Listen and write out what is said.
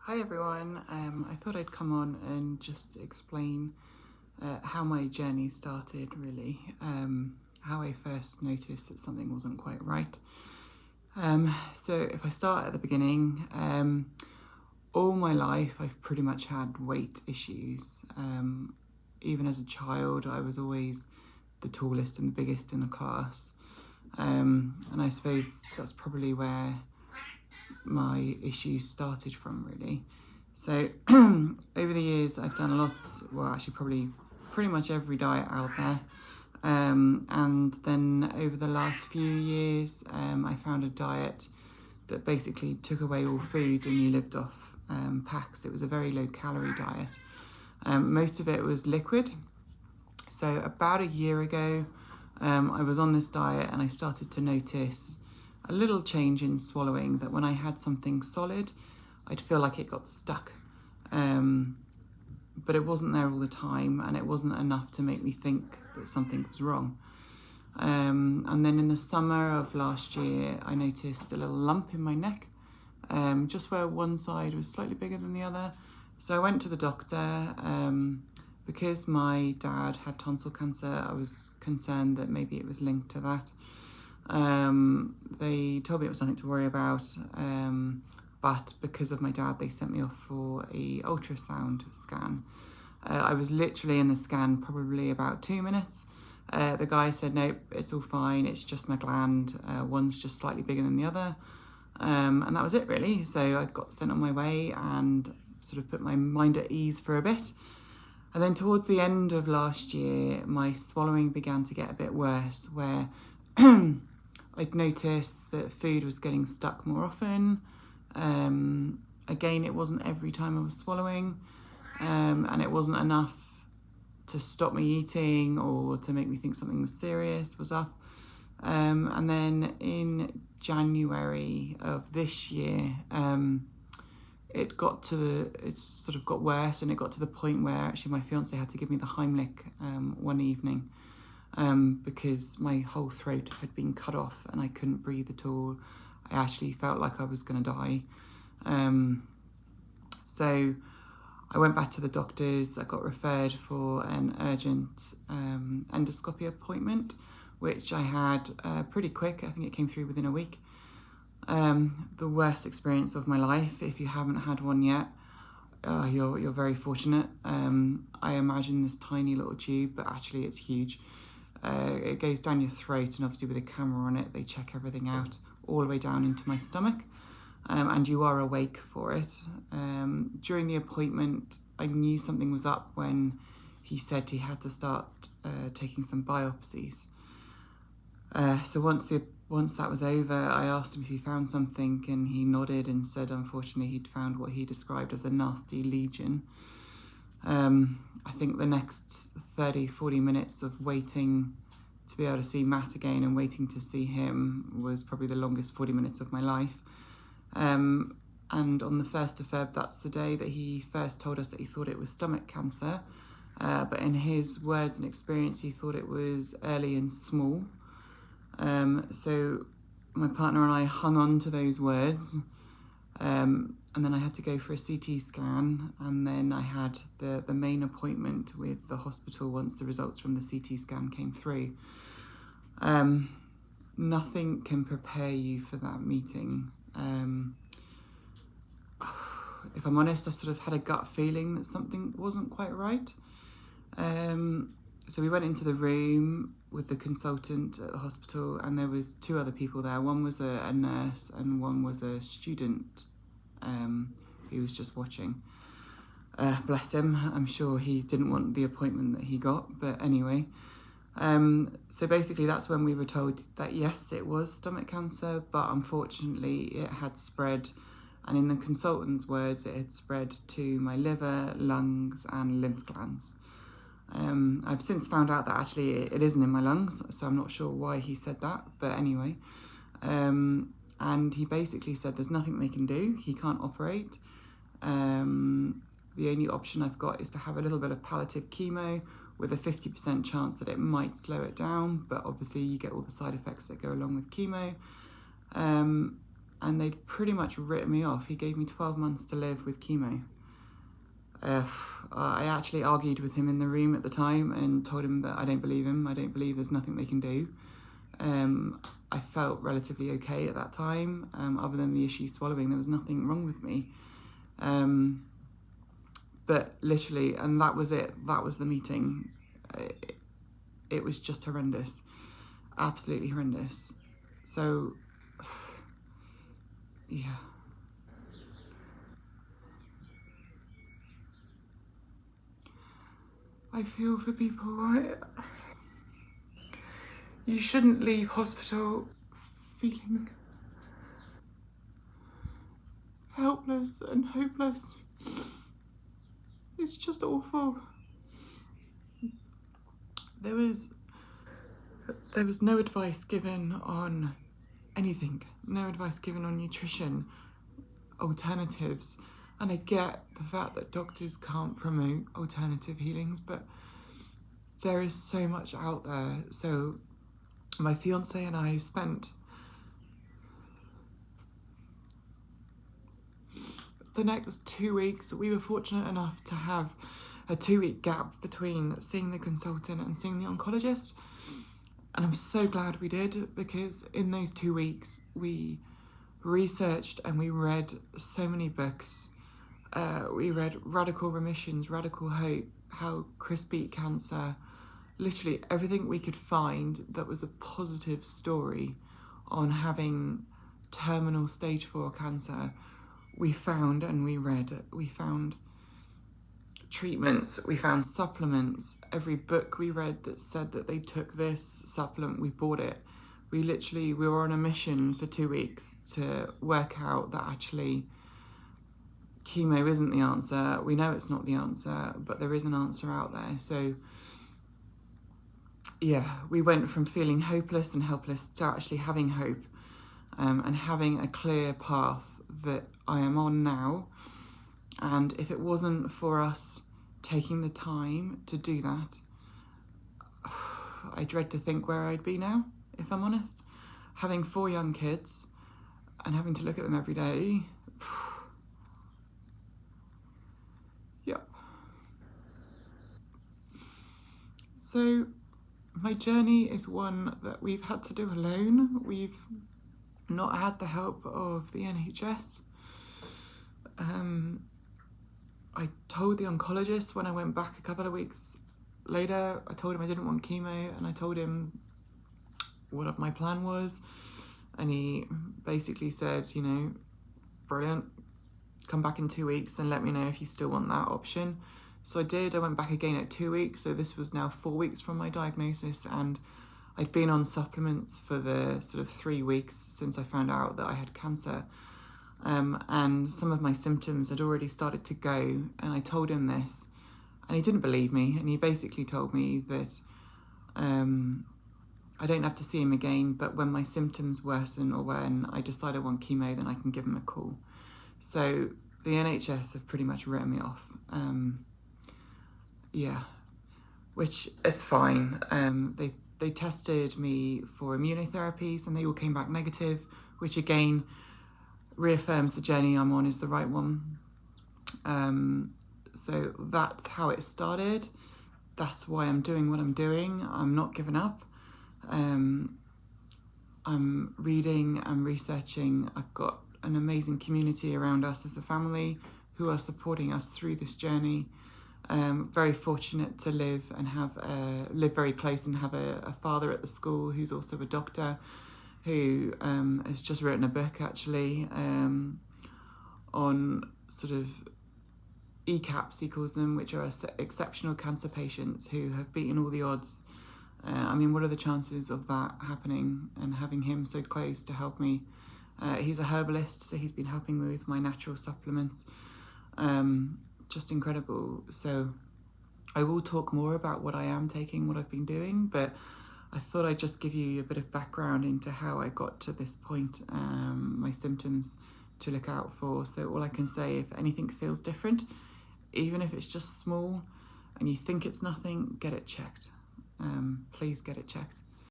Hi everyone, I thought I'd come on and just explain how my journey started really, how I first noticed that something wasn't quite right. So if I start at the beginning, all my life I've pretty much had weight issues. Even as a child I was always the tallest and the biggest in the class, and I suppose that's probably where my issues started from really. So over the years I've done lots, well actually probably pretty much every diet out there, and then over the last few years I found a diet that basically took away all food and you lived off packs. It was a very low calorie diet. Most of it was liquid. So about a year ago I was on this diet and I started to notice a little change in swallowing, that when I had something solid, I'd feel like it got stuck. But it wasn't there all the time, and it wasn't enough to make me think that something was wrong. And then in the summer of last year, I noticed a little lump in my neck, just where one side was slightly bigger than the other. So I went to the doctor. Because my dad had tonsil cancer, I was concerned that maybe it was linked to that. They told me it was nothing to worry about, but because of my dad, they sent me off for a ultrasound scan. I was literally in the scan probably about 2 minutes. The guy said, nope, it's all fine, it's just my gland, one's just slightly bigger than the other, and that was it really. So I got sent on my way and sort of put my mind at ease for a bit. And then towards the end of last year, my swallowing began to get a bit worse, where I'd noticed that food was getting stuck more often. Again, it wasn't every time I was swallowing, and it wasn't enough to stop me eating or to make me think something was up. And then in January of this year, it sort of got worse, and it got to the point where actually my fiance had to give me the Heimlich one evening, because my whole throat had been cut off and I couldn't breathe at all. I actually felt like I was going to die. So I went back to the doctors. I got referred for an urgent endoscopy appointment, which I had pretty quick. I think it came through within a week. The worst experience of my life. If you haven't had one yet, you're very fortunate. I imagine this tiny little tube, but actually it's huge. It goes down your throat, and obviously with a camera on it, they check everything out all the way down into my stomach, and you are awake for it. During the appointment, I knew something was up when he said he had to start taking some biopsies. So once that was over, I asked him if he found something, and he nodded and said unfortunately he'd found what he described as a nasty lesion. I think the next 30-40 minutes of waiting to be able to see Matt again and waiting to see him was probably the longest 40 minutes of my life. And on the 1st of Feb, that's the day that he first told us that he thought it was stomach cancer. But in his words and experience, he thought it was early and small. So my partner and I hung on to those words, and then I had to go for a CT scan, and then I had the main appointment with the hospital once the results from the CT scan came through. Nothing can prepare you for that meeting. If I'm honest, I sort of had a gut feeling that something wasn't quite right. So we went into the room with the consultant at the hospital, and there was 2 other people there. One was a nurse and one was a student who was just watching. Bless him, I'm sure he didn't want the appointment that he got, but anyway. So basically that's when we were told that yes, it was stomach cancer, but unfortunately it had spread, and in the consultant's words, it had spread to my liver, lungs and lymph glands. I've since found out that actually it isn't in my lungs, so I'm not sure why he said that, but anyway. And he basically said there's nothing they can do, he can't operate. The only option I've got is to have a little bit of palliative chemo with a 50% chance that it might slow it down, but obviously you get all the side effects that go along with chemo. and they'd pretty much written me off. He gave me 12 months to live with chemo. I actually argued with him in the room at the time and told him that I don't believe him. I don't believe there's nothing they can do. I felt relatively okay at that time, other than the issue swallowing. There was nothing wrong with me. But literally, and that was it. That was the meeting. It was just horrendous. Absolutely horrendous. So, yeah. I feel for people, right? You shouldn't leave hospital feeling helpless and hopeless. It's just awful. There was no advice given on anything, no advice given on nutrition, alternatives. And I get the fact that doctors can't promote alternative healings, but there is so much out there. So my fiance and I spent the next 2 weeks. We were fortunate enough to have a 2-week gap between seeing the consultant and seeing the oncologist. And I'm so glad we did, because in those 2 weeks, we researched and we read so many books. We read Radical Remissions, Radical Hope, How Chris Beat Cancer, literally everything we could find that was a positive story on having terminal stage 4 cancer. We found and we read. We found treatments, we found supplements. Every book we read that said that they took this supplement, we bought it. We were on a mission for 2 weeks to work out that actually chemo isn't the answer. We know it's not the answer, but there is an answer out there. So yeah, we went from feeling hopeless and helpless to actually having hope, and having a clear path that I am on now. And if it wasn't for us taking the time to do that, I dread to think where I'd be now, if I'm honest. Having 4 young kids and having to look at them every day. Yep. So my journey is one that we've had to do alone. We've not had the help of the NHS. I told the oncologist when I went back a couple of weeks later, I told him I didn't want chemo, and I told him what my plan was, and he basically said, you know, brilliant, come back in 2 weeks and let me know if you still want that option. So I did. I went back again at 2 weeks, so this was now 4 weeks from my diagnosis, and I'd been on supplements for the sort of 3 weeks since I found out that I had cancer. And some of my symptoms had already started to go, and I told him this, and he didn't believe me, and he basically told me that I don't have to see him again, but when my symptoms worsen or when I decide I want chemo, then I can give him a call. So the NHS have pretty much written me off. Yeah, which is fine. They tested me for immunotherapies and they all came back negative, which again reaffirms the journey I'm on is the right one. So that's how it started. That's why I'm doing what I'm doing. I'm not giving up. I'm reading, I'm researching. I've got an amazing community around us as a family who are supporting us through this journey. Very fortunate to live very close and have a father at the school who's also a doctor, who has just written a book actually on sort of ECAPs, he calls them, which are exceptional cancer patients who have beaten all the odds. I mean, what are the chances of that happening, and having him so close to help me? He's a herbalist, so he's been helping me with my natural supplements. Just incredible. So I will talk more about what I am taking, what I've been doing, but I thought I'd just give you a bit of background into how I got to this point, my symptoms to look out for. So all I can say, if anything feels different, even if it's just small and you think it's nothing, get it checked. Please get it checked.